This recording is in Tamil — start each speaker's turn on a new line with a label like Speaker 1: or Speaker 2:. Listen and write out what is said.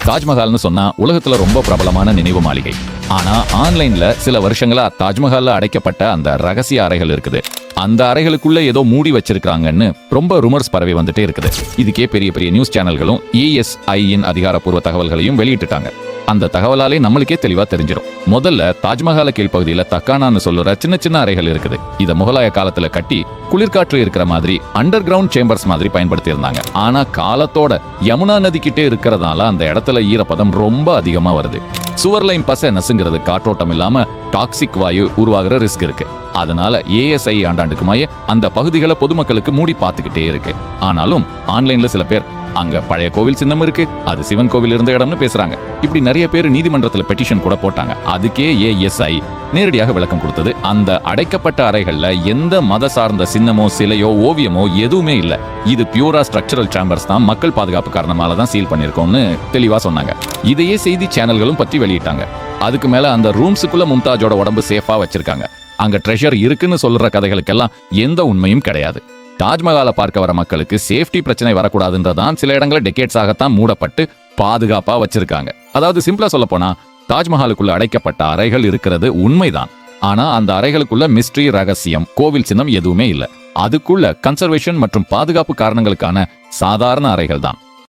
Speaker 1: தாஜ்மஹால்னு சொன்னா உலகத்துல ரொம்ப பிரபலமான நினைவு மாளிகை. ஆனா ஆன்லைன்ல சில வருஷங்களா தாஜ்மஹால்ல அடைக்கப்பட்ட அந்த ரகசிய அறைகள் இருக்குது. அந்த அறைகளுக்குள்ள ஏதோ மூடி வச்சிருக்காங்கன்னு ரொம்ப ருமர்ஸ் பரவி வந்துட்டே இருக்குது. இதுக்கே பெரிய பெரிய நியூஸ் சேனல்களும் ESIயின் அதிகாரப்பூர்வ தகவல்களையும் வெளியிட்டுட்டாங்க. அந்த தகவலாலே நம்மளுக்கே தெளிவா தெரிஞ்சிடும். முதல்ல தாஜ்மஹால கீழ்ப்பகுதியில தக்கானான்னு சொல்லுற சின்ன சின்ன அறைகள் இருக்குது. இத முகலாய காலத்துல கட்டி குளிர்காற்று இருக்கிற மாதிரி அண்டர் கிரவுண்ட் சேம்பர்ஸ் மாதிரி பயன்படுத்தி இருந்தாங்க. ஆனா காலத்தோட யமுனா நதி கிட்டே இருக்கிறதால அந்த இடத்துல ஈரப்பதம் ரொம்ப அதிகமா வருது. சுவர்லைன் பசை நசுங்கிறது, காற்றோட்டம் இல்லாம டாக்ஸிக் வாயு உருவாகிற ரிஸ்க் இருக்கு. அதனால ASI ஆண்டாண்டுக்குமாயே அந்த பகுதிகளை பொதுமக்களுக்கு மூடி பார்த்துக்கிட்டே இருக்கு. ஆனாலும் ஆன்லைன்ல சில பேர் அங்க பழைய கோவில் சின்னம் இருக்கு, அது சிவன் கோவில் இருந்த இடம்னு பேசுறாங்க. இப்படி நிறைய பேர் நீதிமன்றத்துல பெட்டிஷன் கூட போட்டாங்க. அதுக்கே ASI நேரடியாக விளக்கம் கொடுத்தது. அந்த அடைக்கப்பட்ட அறைகள்ல எந்த மத சார்ந்த சின்னமோ சிலையோ ஓவியமோ எதுவுமே இல்ல. இது பியூரா ஸ்ட்ரக்சரல் சேம்பர்ஸ் தான், மக்கள் பாதுகாப்பு காரணமால தான் சீல் பண்ணிருக்கோம்னு தெளிவா சொன்னாங்க. இதையே செய்தி சேனல்களும் பற்றி வெளியிட்டாங்க. அதுக்கு மேல அந்த ரூம்ஸுக்குள்ள மும்தாஜோட உடம்பு சேஃபா வச்சிருக்காங்க. அங்க ட்ரெஷர் இருக்குன்னு சொல்ற கதைகளுக்கெல்லாம் எந்த உண்மையும் கிடையாது. தாஜ்மஹாலை பார்க்க வர மக்களுக்கு சேஃப்டி பிரச்சனை வரக்கூடாதுன்றதான் சில இடங்களில் டெக்கேட்ஸாகத்தான் மூடப்பட்டு பாதுகாப்பா வச்சிருக்காங்க. அதாவது சிம்பிளா சொல்ல போனா தாஜ்மஹாலுக்குள்ள அடைக்கப்பட்ட அறைகள் இருக்கிறது உண்மைதான். ஆனா அந்த அறைகளுக்குள்ள மிஸ்ட்ரி, ரகசியம், கோவில் சின்னம் எதுவுமே இல்ல. அதுக்குள்ள கன்சர்வேஷன் மற்றும் பாதுகாப்பு காரணங்களுக்கான சாதாரண அறைகள் தான்.